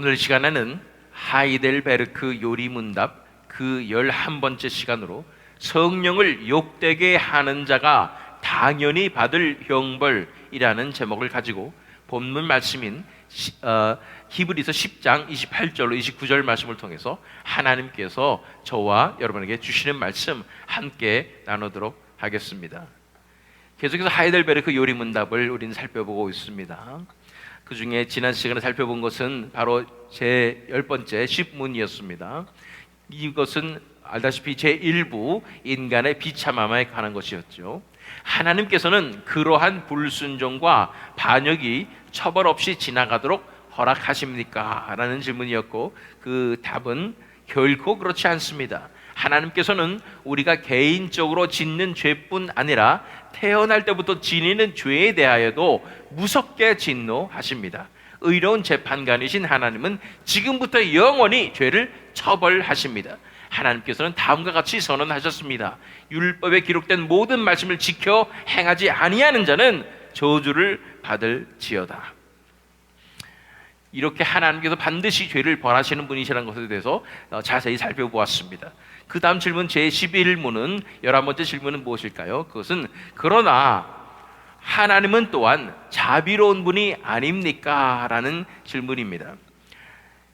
오늘 시간에는 하이델베르크 요리문답 그 11번째 시간으로 성령을 욕되게 하는 자가 당연히 받을 형벌이라는 제목을 가지고 본문 말씀인 히브리서 10장 28절로 29절 말씀을 통해서 하나님께서 저와 여러분에게 주시는 말씀 함께 나누도록 하겠습니다. 계속해서 하이델베르크 요리문답을 우리는 살펴보고 있습니다. 그 중에 지난 시간에 살펴본 것은 바로 제 10번째 십문이었습니다. 이것은 알다시피 제1부 인간의 비참함에 관한 것이었죠. 하나님께서는 그러한 불순종과 반역이 처벌 없이 지나가도록 허락하십니까? 라는 질문이었고 그 답은 결코 그렇지 않습니다. 하나님께서는 우리가 개인적으로 짓는 죄뿐 아니라 태어날 때부터 지니는 죄에 대하여도 무섭게 진노하십니다. 의로운 재판관이신 하나님은 지금부터 영원히 죄를 처벌하십니다. 하나님께서는 다음과 같이 선언하셨습니다. 율법에 기록된 모든 말씀을 지켜 행하지 아니하는 자는 저주를 받을지어다. 이렇게 하나님께서 반드시 죄를 벌하시는 분이시라는 것에 대해서 자세히 살펴보았습니다. 그 다음 질문 제11문은 11번째 질문은 무엇일까요? 그것은 그러나 하나님은 또한 자비로운 분이 아닙니까? 라는 질문입니다.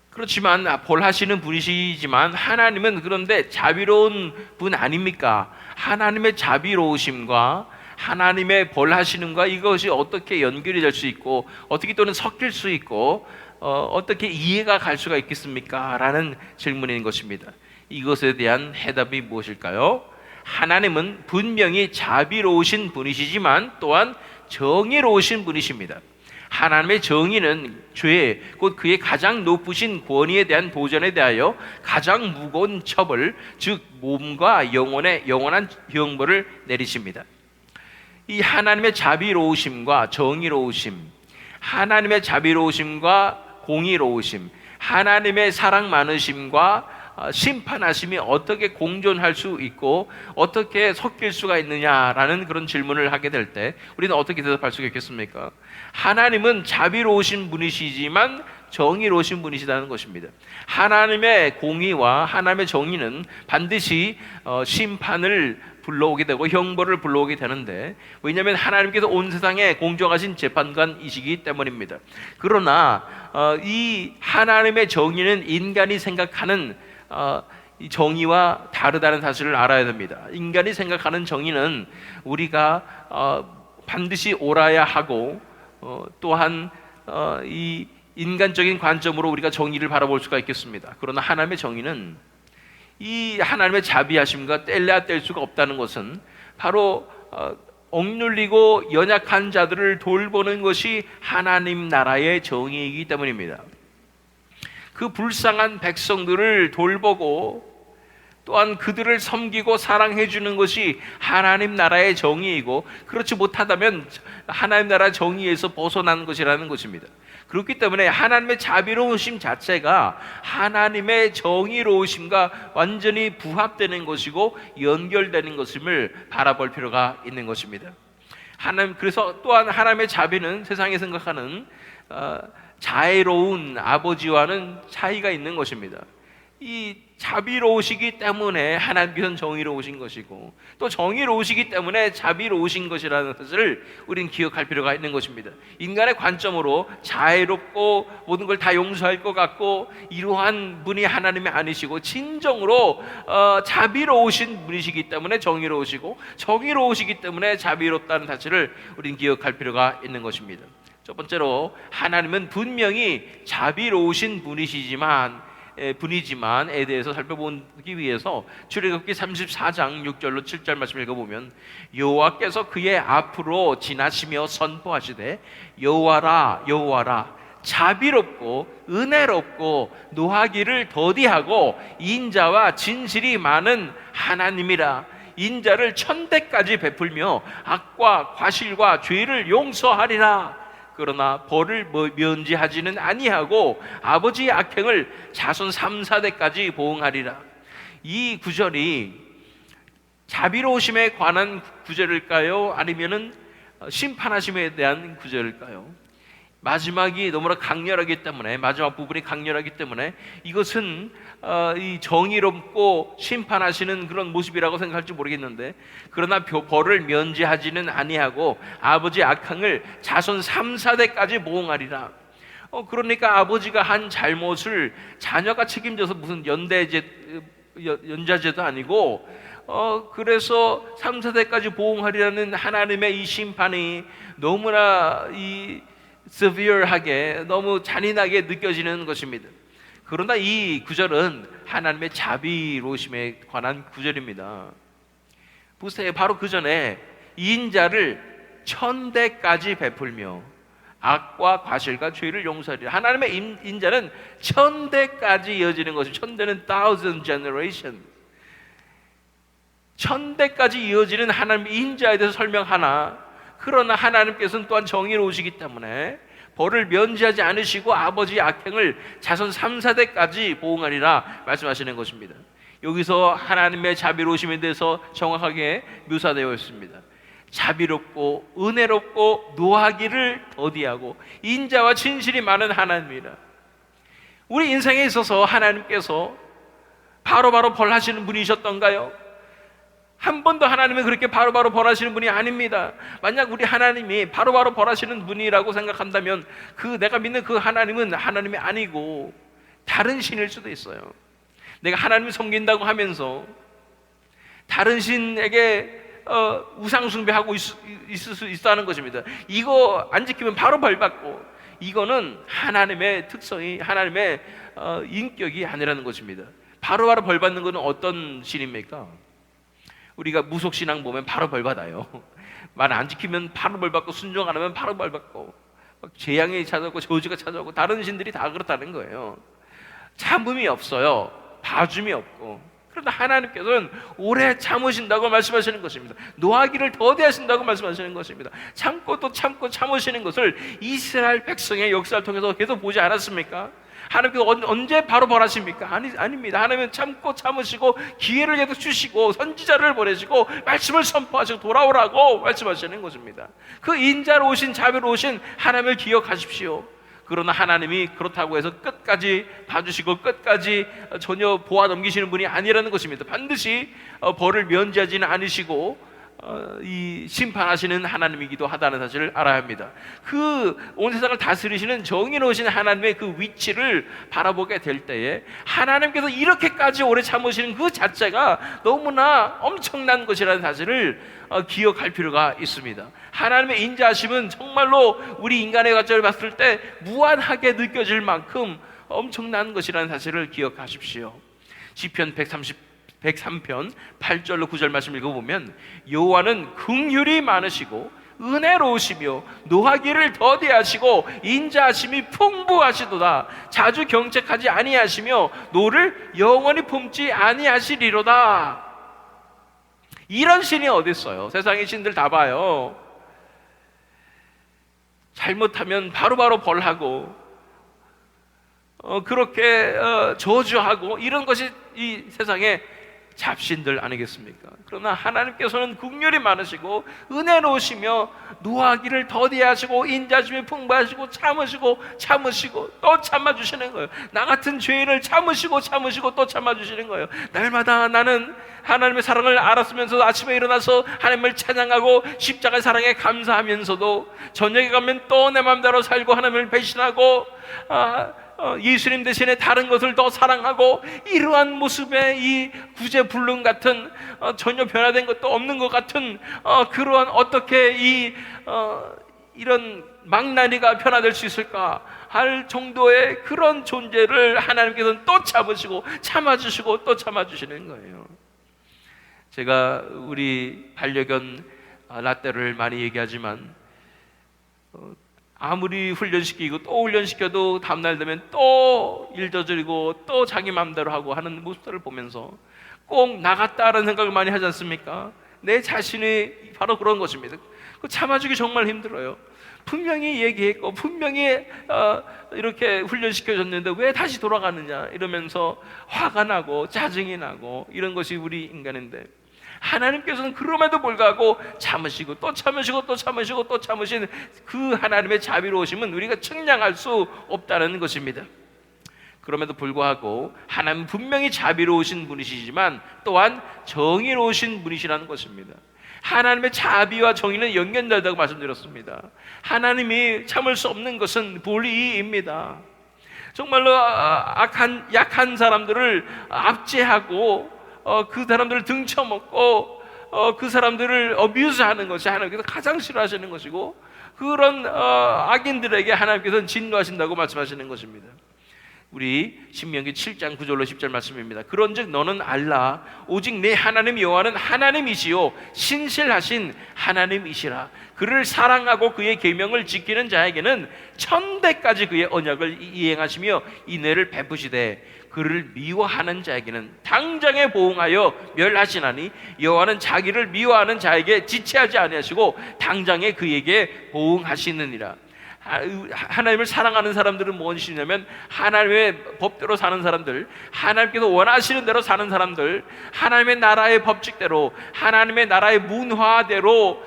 그렇지만 벌하시는 분이시지만 하나님은 그런데 자비로운 분 아닙니까? 하나님의 자비로우심과 하나님의 벌하시는 것 이것이 어떻게 연결이 될 수 있고 어떻게 또는 섞일 수 있고 어떻게 이해가 갈 수가 있겠습니까? 라는 질문인 것입니다. 이것에 대한 해답이 무엇일까요? 하나님은 분명히 자비로우신 분이시지만 또한 정의로우신 분이십니다. 하나님의 정의는 죄, 곧 그의 가장 높으신 권위에 대한 도전에 대하여 가장 무거운 처벌, 즉 몸과 영원한 형벌을 내리십니다. 이 하나님의 자비로우심과 정의로우심, 하나님의 자비로우심과 공의로우심, 하나님의 사랑 많으심과 심판하심이 어떻게 공존할 수 있고 어떻게 섞일 수가 있느냐라는 그런 질문을 하게 될 때 우리는 어떻게 대답할 수가 있겠습니까? 하나님은 자비로우신 분이시지만 정의로우신 분이시다는 것입니다. 하나님의 공의와 하나님의 정의는 반드시 심판을 불러오게 되고 형벌을 불러오게 되는데 왜냐하면 하나님께서 온 세상에 공정하신 재판관이시기 때문입니다. 그러나 이 하나님의 정의는 인간이 생각하는 이 정의와 다르다는 사실을 알아야 됩니다. 인간이 생각하는 정의는 우리가 반드시 옳아야 하고 또한 이 인간적인 관점으로 우리가 정의를 바라볼 수가 있겠습니다. 그러나 하나님의 정의는 이 하나님의 자비하심과 뗄래야 뗄 수가 없다는 것은 바로 억눌리고 연약한 자들을 돌보는 것이 하나님 나라의 정의이기 때문입니다. 그 불쌍한 백성들을 돌보고 또한 그들을 섬기고 사랑해 주는 것이 하나님 나라의 정의이고 그렇지 못하다면 하나님 나라 정의에서 벗어난 것이라는 것입니다. 그렇기 때문에 하나님의 자비로우심 자체가 하나님의 정의로우심과 완전히 부합되는 것이고 연결되는 것임을 바라볼 필요가 있는 것입니다. 그래서 또한 하나님의 자비는 세상에 생각하는 자애로운 아버지와는 차이가 있는 것입니다. 이 자비로우시기 때문에 하나님께서는 정의로우신 것이고 또 정의로우시기 때문에 자비로우신 것이라는 것을 우리는 기억할 필요가 있는 것입니다. 인간의 관점으로 자애롭고 모든 걸 다 용서할 것 같고 이러한 분이 하나님이 아니시고 진정으로 자비로우신 분이시기 때문에 정의로우시고 정의로우시기 때문에 자비롭다는 사실을 우리는 기억할 필요가 있는 것입니다. 첫 번째로 하나님은 분명히 자비로우신 분이지만에 대해서 살펴보기 위해서 출애굽기 34장 6절로 7절 말씀을 읽어보면 여호와께서 그의 앞으로 지나시며 선포하시되 여호와라 여호와라 자비롭고 은혜롭고 노하기를 더디하고 인자와 진실이 많은 하나님이라 인자를 천대까지 베풀며 악과 과실과 죄를 용서하리라 그러나 벌을 면제하지는 아니하고 아버지의 악행을 자손 3, 4대까지 보응하리라. 이 구절이 자비로우심에 관한 구절일까요? 아니면은 심판하심에 대한 구절일까요? 마지막이 너무나 강렬하기 때문에, 마지막 부분이 강렬하기 때문에 이것은 이 정의롭고 심판하시는 그런 모습이라고 생각할지 모르겠는데, 그러나 벌을 면제하지는 아니하고 아버지 악행을 자손 3, 4대까지 보응하리라. 그러니까 아버지가 한 잘못을 자녀가 책임져서 무슨 연자제도 아니고 그래서 3, 4대까지 보응하리라는 하나님의 이 심판이 너무나 이 severe하게, 너무 잔인하게 느껴지는 것입니다. 그러나 이 구절은 하나님의 자비로우심에 관한 구절입니다. 보세요. 바로 그 전에 인자를 1000대까지 베풀며 악과 과실과 죄를 용서하리라. 하나님의 인자는 1000대까지 이어지는 것이죠. 1000대는 thousand generation. 1000대까지 이어지는 하나님의 인자에 대해서 설명하나, 그러나 하나님께서는 또한 정의로우시기 때문에 벌을 면제하지 않으시고 아버지의 악행을 자손 3, 4대까지 보응하리라 말씀하시는 것입니다. 여기서 하나님의 자비로우심에 대해서 정확하게 묘사되어 있습니다. 자비롭고 은혜롭고 노하기를 더디하고 인자와 진실이 많은 하나님이라. 우리 인생에 있어서 하나님께서 바로바로 벌하시는 분이셨던가요? 한 번도 하나님은 그렇게 바로바로 벌하시는 분이 아닙니다. 만약 우리 하나님이 바로바로 벌하시는 분이라고 생각한다면 내가 믿는 그 하나님은 하나님이 아니고 다른 신일 수도 있어요. 내가 하나님을 섬긴다고 하면서 다른 신에게 우상 숭배하고 있을 수 있다는 것입니다. 이거 안 지키면 바로 벌받고, 이거는 하나님의 특성이, 하나님의 인격이 아니라는 것입니다. 바로바로 벌받는 것은 어떤 신입니까? 우리가 무속신앙 보면 바로 벌받아요. 말 안 지키면 바로 벌받고, 순종 안 하면 바로 벌받고, 재앙이 찾아오고 저주가 찾아오고, 다른 신들이 다 그렇다는 거예요. 참음이 없어요. 봐줌이 없고. 그러나 하나님께서는 오래 참으신다고 말씀하시는 것입니다. 노하기를 더디하신다고 말씀하시는 것입니다. 참고 또 참고 참으시는 것을 이스라엘 백성의 역사를 통해서 계속 보지 않았습니까? 하나님께서 언제 바로 벌하십니까? 아닙니다. 하나님은 참고 참으시고 기회를 계속 주시고 선지자를 보내시고 말씀을 선포하시고 돌아오라고 말씀하시는 것입니다. 그 인자로우신 자비로우신 하나님을 기억하십시오. 그러나 하나님이 그렇다고 해서 끝까지 봐주시고 끝까지 전혀 보아 넘기시는 분이 아니라는 것입니다. 반드시 벌을 면제하지는 않으시고 이 심판하시는 하나님이기도 하다는 사실을 알아야 합니다. 그 온 세상을 다스리시는 정의로우신 하나님의 그 위치를 바라보게 될 때에 하나님께서 이렇게까지 오래 참으시는 그 자체가 너무나 엄청난 것이라는 사실을 기억할 필요가 있습니다. 하나님의 인자하심은 정말로 우리 인간의 관점을 봤을 때 무한하게 느껴질 만큼 엄청난 것이라는 사실을 기억하십시오. 시편 103편 8절로 9절 말씀 읽어보면, 여호와는 긍휼이 많으시고 은혜로우시며 노하기를 더디하시고 인자하심이 풍부하시도다. 자주 경책하지 아니하시며 노를 영원히 품지 아니하시리로다. 이런 신이 어디 있어요? 세상의 신들 다 봐요. 잘못하면 바로바로 벌하고 그렇게 저주하고, 이런 것이 이 세상에 잡신들 아니겠습니까? 그러나 하나님께서는 긍휼이 많으시고 은혜로우시며 노하기를 더디하시고 인자심이 풍부하시고 참으시고 또 참아주시는 거예요. 나 같은 죄인을 참으시고 또 참아주시는 거예요. 날마다 나는 하나님의 사랑을 알았으면서도 아침에 일어나서 하나님을 찬양하고 십자가의 사랑에 감사하면서도 저녁에 가면 또 내 마음대로 살고 하나님을 배신하고 예수님 대신에 다른 것을 더 사랑하고, 이러한 모습의 이 구제불능 같은 전혀 변화된 것도 없는 것 같은 그러한 어떻게 이런 망나니가 변화될 수 있을까 할 정도의 그런 존재를 하나님께서는 또 참으시고 참아주시고 또 참아주시는 거예요. 제가 우리 반려견 라떼를 많이 얘기하지만 아무리 훈련시키고 또 훈련시켜도 다음날 되면 또 일 저지르고 또 자기 마음대로 하고 하는 모습들을 보면서 꼭 나갔다라는 생각을 많이 하지 않습니까? 내 자신이 바로 그런 것입니다. 참아주기 정말 힘들어요. 분명히 얘기했고 분명히 이렇게 훈련시켜줬는데 왜 다시 돌아가느냐 이러면서 화가 나고 짜증이 나고, 이런 것이 우리 인간인데, 하나님께서는 그럼에도 불구하고 참으시고 또 참으시고 또 참으시고 또 참으신 그 하나님의 자비로우심은 우리가 측량할 수 없다는 것입니다. 그럼에도 불구하고 하나님은 분명히 자비로우신 분이시지만 또한 정의로우신 분이시라는 것입니다. 하나님의 자비와 정의는 연결된다고 말씀드렸습니다. 하나님이 참을 수 없는 것은 불의입니다. 정말로 약한 사람들을 압제하고 그 사람들을 등쳐먹고 그 사람들을 어뷰즈하는 것이 하나님께서 가장 싫어하시는 것이고, 그런 악인들에게 하나님께서는 진노하신다고 말씀하시는 것입니다. 우리 신명기 7장 9절로 10절 말씀입니다. 그런즉 너는 알라, 오직 내 하나님 여호와는 하나님이시요 신실하신 하나님이시라. 그를 사랑하고 그의 계명을 지키는 자에게는 천대까지 그의 언약을 이행하시며 인애를 베푸시되 그를 미워하는 자에게는 당장에 보응하여 멸하시나니 여호와는 자기를 미워하는 자에게 지체하지 아니하시고 당장에 그에게 보응하시느니라. 하나님을 사랑하는 사람들은 무엇이냐면 하나님의 법대로 사는 사람들, 하나님께서 원하시는 대로 사는 사람들, 하나님의 나라의 법칙대로, 하나님의 나라의 문화대로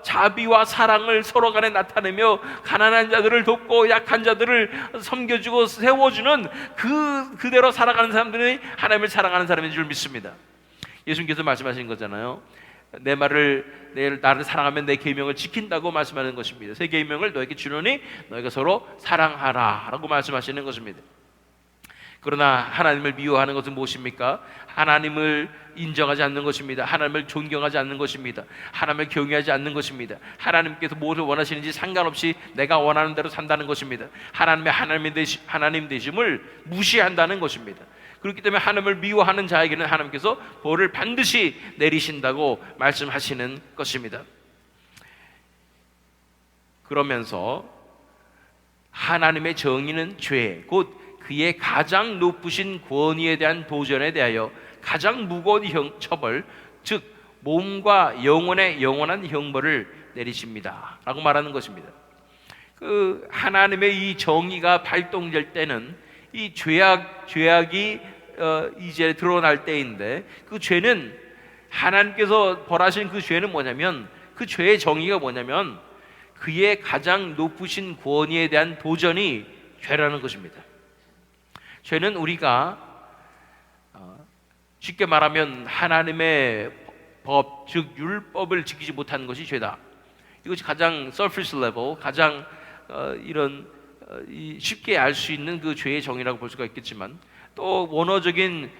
자비와 사랑을 서로 간에 나타내며 가난한 자들을 돕고 약한 자들을 섬겨주고 세워주는 그대로 살아가는 사람들이 하나님을 사랑하는 사람인 줄 믿습니다. 예수님께서 말씀하신 거잖아요. 나를 사랑하면 내 계명을 지킨다고 말씀하는 것입니다. 새 계명을 너에게 주노니 너희가 서로 사랑하라 라고 말씀하시는 것입니다. 그러나 하나님을 미워하는 것은 무엇입니까? 하나님을 인정하지 않는 것입니다. 하나님을 존경하지 않는 것입니다. 하나님을 경외하지 않는 것입니다. 하나님께서 무엇을 원하시는지 상관없이 내가 원하는 대로 산다는 것입니다. 하나님 되심을 무시한다는 것입니다. 그렇기 때문에 하나님을 미워하는 자에게는 하나님께서 벌을 반드시 내리신다고 말씀하시는 것입니다. 그러면서 하나님의 정의는 죄, 곧 그의 가장 높으신 권위에 대한 도전에 대하여 가장 무거운 처벌, 즉 몸과 영혼의 영원한 형벌을 내리십니다 라고 말하는 것입니다. 그 하나님의 이 정의가 발동될 때는 이 죄악이 이제 드러날 때인데, 그 죄는 하나님께서 벌하신 그 죄는 뭐냐면, 그 죄의 정의가 뭐냐면 그의 가장 높으신 권위에 대한 도전이 죄라는 것입니다. 죄는 우리가 쉽게 말하면 하나님의 법, 즉 율법을 지키지 못하는 것이 죄다. 이것이 가장 surface level, 가장 쉽게 알 수 있는 그 죄의 정의라고 볼 수가 있겠지만, 또 원어적인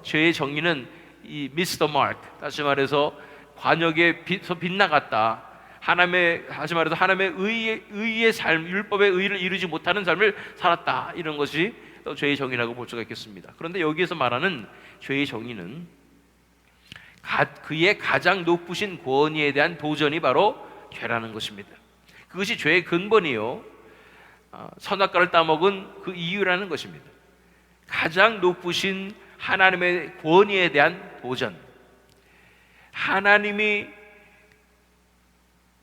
죄의 정의는 이 miss the mark, 다시 말해서 관역에 빗나갔다. 다시 말해서 하나님의 의의 삶, 율법의 의를 이루지 못하는 삶을 살았다. 이런 것이 또 죄의 정의라고 볼 수가 있겠습니다. 그런데 여기에서 말하는 죄의 정의는 그의 가장 높으신 권위에 대한 도전이 바로 죄라는 것입니다. 그것이 죄의 근본이요, 선악과를 따먹은 그 이유라는 것입니다. 가장 높으신 하나님의 권위에 대한 도전. 하나님이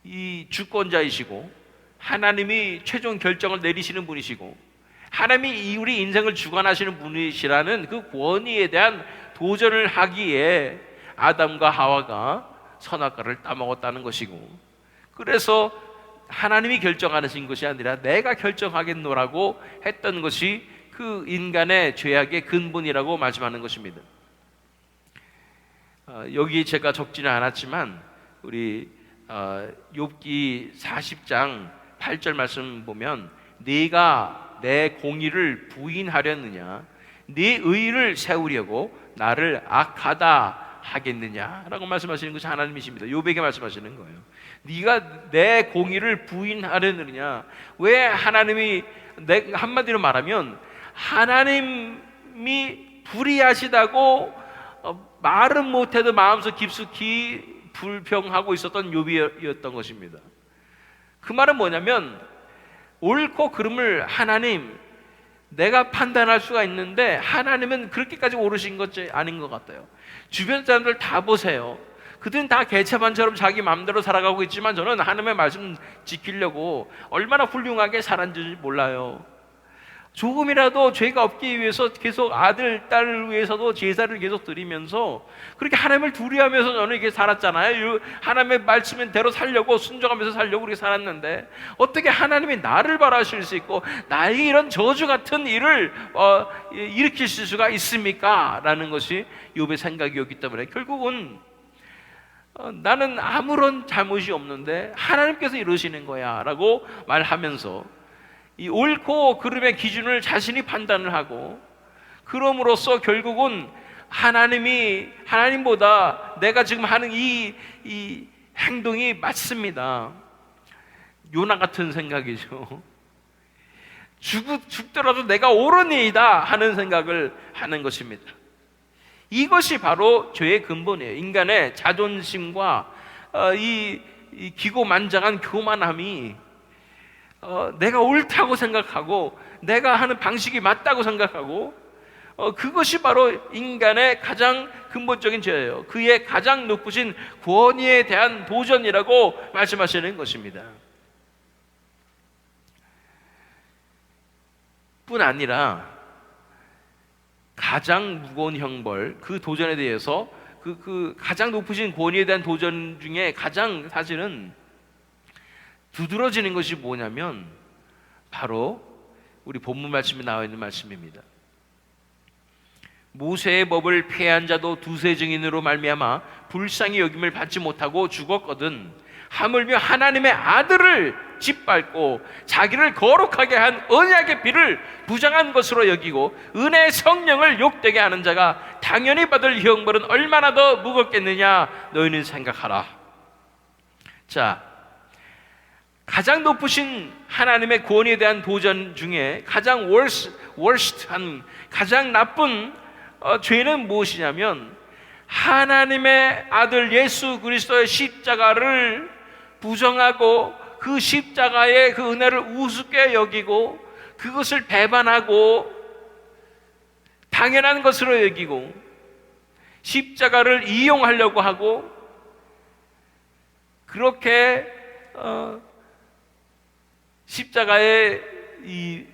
이 주권자이시고 하나님이 최종 결정을 내리시는 분이시고 하나님이 우리 인생을 주관하시는 분이시라는 그 권위에 대한 도전을 하기에 아담과 하와가 선악과를 따먹었다는 것이고, 그래서 하나님이 결정하신 것이 아니라 내가 결정하겠노라고 했던 것이 그 인간의 죄악의 근본이라고 말씀하는 것입니다. 여기 제가 적지는 않았지만 우리 욥기 40장 8절 말씀 보면, 네가 내 공의를 부인하려느냐, 네 의를 세우려고 나를 악하다 하겠느냐라고 말씀하시는 것이 하나님이십니다. 욥에게 말씀하시는 거예요. 네가 내 공의를 부인하려느냐. 왜 하나님이, 한마디로 말하면 하나님이 불의하시다고 말은 못해도 마음속 깊숙이 불평하고 있었던 욥이었던 것입니다. 그 말은 뭐냐면, 옳고 그름을 하나님, 내가 판단할 수가 있는데 하나님은 그렇게까지 오르신 것이 아닌 것 같아요. 주변 사람들 다 보세요. 그들은 다 개차반처럼 자기 마음대로 살아가고 있지만 저는 하나님의 말씀 지키려고 얼마나 훌륭하게 살았는지 몰라요. 조금이라도 죄가 없기 위해서 계속 아들, 딸을 위해서도 제사를 계속 드리면서 그렇게 하나님을 두려워하면서 저는 이렇게 살았잖아요. 하나님의 말씀대로 살려고 순종하면서 살려고 그렇게 살았는데 어떻게 하나님이 나를 바라실 수 있고 나에게 이런 저주 같은 일을 일으킬 수가 있습니까? 라는 것이 욥의 생각이었기 때문에 결국은 나는 아무런 잘못이 없는데 하나님께서 이러시는 거야 라고 말하면서 이 옳고 그름의 기준을 자신이 판단을 하고 그럼으로써 결국은 하나님보다 내가 지금 하는 이 행동이 맞습니다. 요나 같은 생각이죠. 죽더라도 내가 옳으니이다 하는 생각을 하는 것입니다. 이것이 바로 죄의 근본이에요. 인간의 자존심과 이 기고만장한 교만함이 내가 옳다고 생각하고 내가 하는 방식이 맞다고 생각하고 그것이 바로 인간의 가장 근본적인 죄예요. 그의 가장 높으신 권위에 대한 도전이라고 말씀하시는 것입니다. 뿐 아니라 가장 무거운 형벌, 그 도전에 대해서 그 가장 높으신 권위에 대한 도전 중에 가장 사실은 두드러지는 것이 뭐냐면 바로 우리 본문 말씀에 나와 있는 말씀입니다. 모세의 법을 폐한 자도 두세 증인으로 말미암아 불쌍히 여김을 받지 못하고 죽었거든 하물며 하나님의 아들을 짓밟고 자기를 거룩하게 한 언약의 피를 부정한 것으로 여기고 은혜의 성령을 욕되게 하는 자가 당연히 받을 형벌은 얼마나 더 무겁겠느냐 너희는 생각하라. 자, 가장 높으신 하나님의 권위에 대한 도전 중에 가장 worst한 가장 나쁜 죄는 무엇이냐면 하나님의 아들 예수 그리스도의 십자가를 부정하고 그 십자가의 그 은혜를 우습게 여기고 그것을 배반하고 당연한 것으로 여기고 십자가를 이용하려고 하고 그렇게 십자가의 이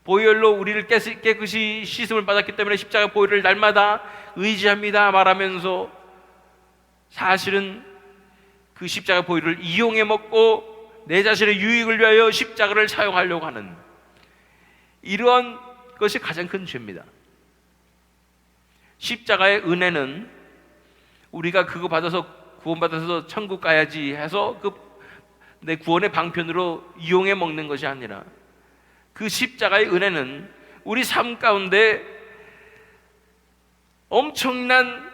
보혈로 우리를 깨끗이 씻음을 받았기 때문에 십자가 보혈을 날마다 의지합니다 말하면서 사실은 그 십자가 보혈을 이용해 먹고 내 자신의 유익을 위하여 십자가를 사용하려고 하는 이러한 것이 가장 큰 죄입니다. 십자가의 은혜는 우리가 그거 받아서 구원받아서 천국 가야지 해서 내 구원의 방편으로 이용해 먹는 것이 아니라 그 십자가의 은혜는 우리 삶 가운데 엄청난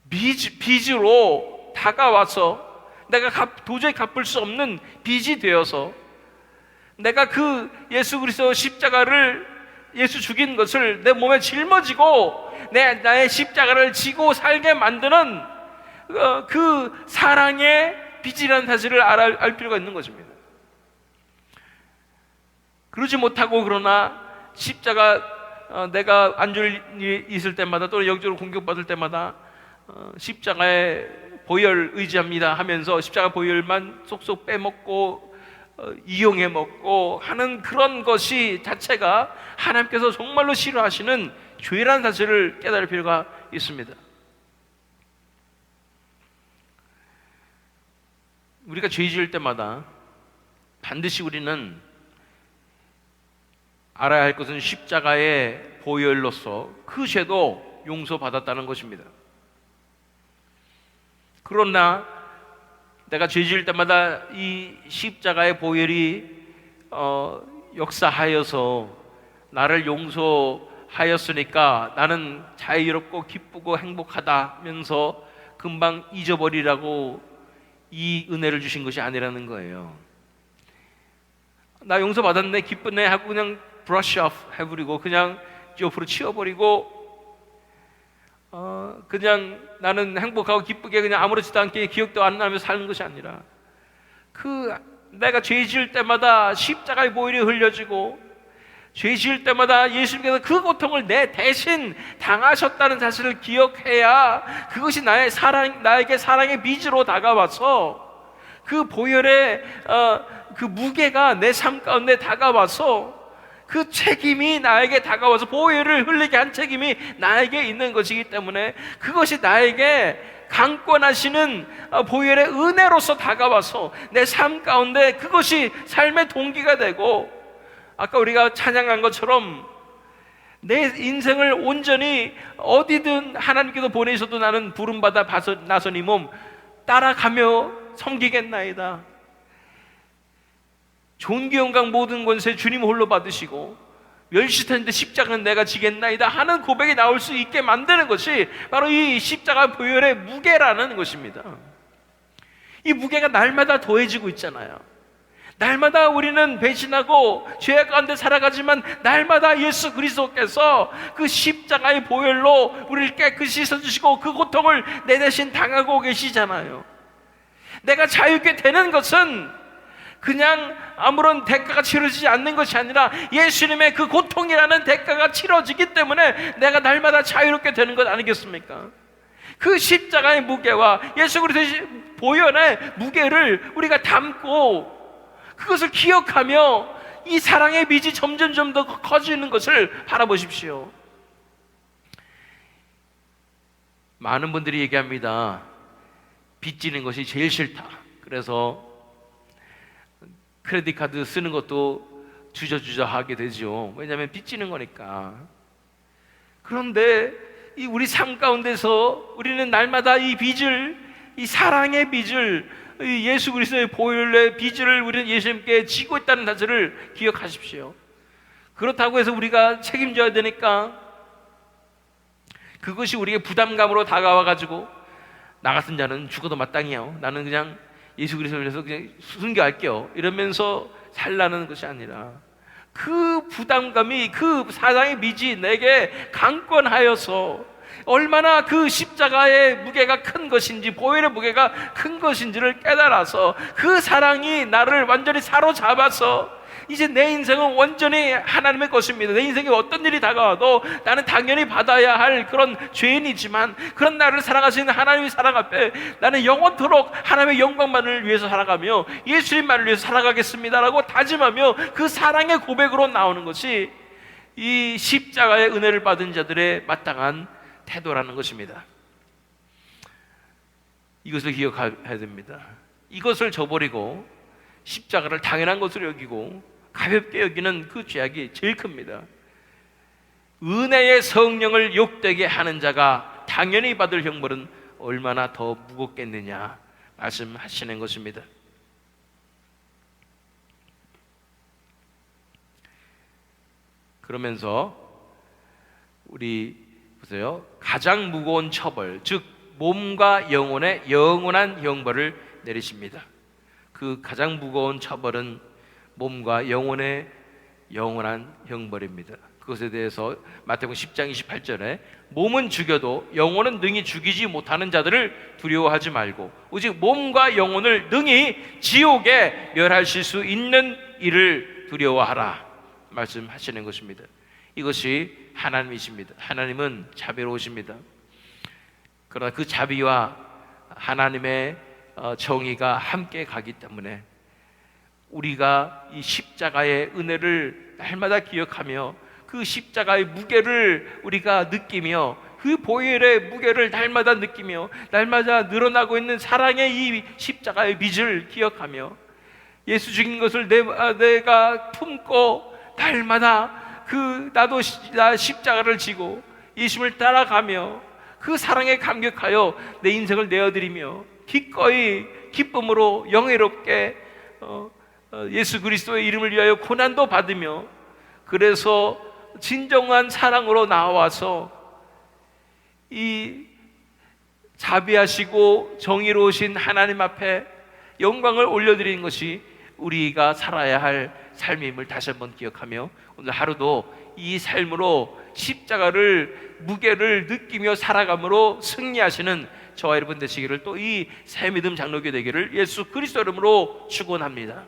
빚으로 다가와서 내가 도저히 갚을 수 없는 빚이 되어서 내가 그 예수 그리스도 십자가를 예수 죽인 것을 내 몸에 짊어지고 나의 십자가를 지고 살게 만드는 그 사랑의 빚이라는 사실을 알 필요가 있는 것입니다. 그러지 못하고 그러나 십자가 내가 안줄 있을 때마다 또는 영적으로 공격받을 때마다 십자가의 보혈 의지합니다 하면서 십자가 보혈만 쏙쏙 빼먹고 이용해 먹고 하는 그런 것이 자체가 하나님께서 정말로 싫어하시는 죄라는 사실을 깨달을 필요가 있습니다. 우리가 죄 지을 때마다 반드시 우리는 알아야 할 것은 십자가의 보혈로서 그 죄도 용서받았다는 것입니다. 그러나 내가 죄 지을 때마다 이 십자가의 보혈이 역사하여서 나를 용서하였으니까 나는 자유롭고 기쁘고 행복하다면서 금방 잊어버리라고 이 은혜를 주신 것이 아니라는 거예요. 나 용서받았네 기쁘네 하고 그냥 브러쉬 오프 해버리고 그냥 옆으로 치워버리고 그냥 나는 행복하고 기쁘게 그냥 아무렇지도 않게 기억도 안 나면서 사는 것이 아니라 내가 죄 지을 때마다 십자가의 보혈이 흘려지고 죄 지을 때마다 예수님께서 그 고통을 내 대신 당하셨다는 사실을 기억해야 그것이 나에게 사랑의 빚으로 다가와서 그 보혈의 그 무게가 내 삶 가운데 다가와서 그 책임이 나에게 다가와서 보혈을 흘리게 한 책임이 나에게 있는 것이기 때문에 그것이 나에게 강권하시는 보혈의 은혜로서 다가와서 내 삶 가운데 그것이 삶의 동기가 되고, 아까 우리가 찬양한 것처럼 내 인생을 온전히 어디든 하나님께서 보내셔도 나는 부름받아 나선 이 몸 따라가며 섬기겠나이다. 존귀 영광 모든 권세 주님 홀로 받으시고 멸시했는데 십자가는 내가 지겠나이다 하는 고백이 나올 수 있게 만드는 것이 바로 이 십자가 보혈의 무게라는 것입니다. 이 무게가 날마다 더해지고 있잖아요. 날마다 우리는 배신하고 죄악 가운데 살아가지만 날마다 예수 그리스도께서 그 십자가의 보혈로 우리를 깨끗이 씻어주시고 그 고통을 내 대신 당하고 계시잖아요. 내가 자유케 되는 것은 그냥 아무런 대가가 치러지지 않는 것이 아니라 예수님의 그 고통이라는 대가가 치러지기 때문에 내가 날마다 자유롭게 되는 것 아니겠습니까? 그 십자가의 무게와 예수 그리스도의 보혈의 무게를 우리가 담고 그것을 기억하며 이 사랑의 빛이 점점 더 커지는 것을 바라보십시오. 많은 분들이 얘기합니다. 빚지는 것이 제일 싫다. 그래서 크레딧 카드 쓰는 것도 주저주저 하게 되죠. 왜냐하면 빚지는 거니까. 그런데 이 우리 삶 가운데서 우리는 날마다 이 빚을, 이 사랑의 빚을, 이 예수 그리스도의 보혈의 빚을 우리는 예수님께 지고 있다는 사실을 기억하십시오. 그렇다고 해서 우리가 책임져야 되니까 그것이 우리에게 부담감으로 다가와가지고 나 같은 자는 죽어도 마땅해요. 나는 그냥 예수 그리스도를 위해서 그냥 순교할게요. 이러면서 살라는 것이 아니라 그 부담감이, 그 사랑의 빚이 내게 강권하여서 얼마나 그 십자가의 무게가 큰 것인지, 보혈의 무게가 큰 것인지를 깨달아서 그 사랑이 나를 완전히 사로잡아서 이제 내 인생은 완전히 하나님의 것입니다. 내 인생에 어떤 일이 다가와도 나는 당연히 받아야 할 그런 죄인이지만 그런 나를 사랑하시는 하나님의 사랑 앞에 나는 영원토록 하나님의 영광만을 위해서 살아가며 예수님만을 위해서 살아가겠습니다라고 다짐하며 그 사랑의 고백으로 나오는 것이 이 십자가의 은혜를 받은 자들의 마땅한 태도라는 것입니다. 이것을 기억해야 됩니다. 이것을 저버리고 십자가를 당연한 것으로 여기고 가볍게 여기는 그 죄악이 제일 큽니다. 은혜의 성령을 욕되게 하는 자가 당연히 받을 형벌은 얼마나 더 무겁겠느냐 말씀하시는 것입니다. 그러면서 우리 보세요. 가장 무거운 처벌, 즉 몸과 영혼의 영원한 형벌을 내리십니다. 그 가장 무거운 처벌은 몸과 영혼의 영원한 형벌입니다. 그것에 대해서 마태복음 10장 28절에 몸은 죽여도 영혼은 능히 죽이지 못하는 자들을 두려워하지 말고 오직 몸과 영혼을 능히 지옥에 멸하실 수 있는 이를 두려워하라 말씀하시는 것입니다. 이것이 하나님이십니다. 하나님은 자비로우십니다. 그러나 그 자비와 하나님의 정의가 함께 가기 때문에 우리가 이 십자가의 은혜를 날마다 기억하며 그 십자가의 무게를 우리가 느끼며 그 보혈의 무게를 날마다 느끼며 날마다 늘어나고 있는 사랑의 이 십자가의 빚을 기억하며 예수 죽인 것을 내가 품고 날마다 나도 십자가를 지고 예수님을 따라가며 그 사랑에 감격하여 내 인생을 내어드리며 기꺼이 기쁨으로 영예롭게 예수 그리스도의 이름을 위하여 고난도 받으며 그래서 진정한 사랑으로 나와서 이 자비하시고 정의로우신 하나님 앞에 영광을 올려드리는 것이 우리가 살아야 할 삶임을 다시 한번 기억하며 오늘 하루도 이 삶으로 십자가를 무게를 느끼며 살아감으로 승리하시는 저와 여러분 되시기를 또 이 새믿음 장로교 되기를 예수 그리스도 이름으로 축원합니다.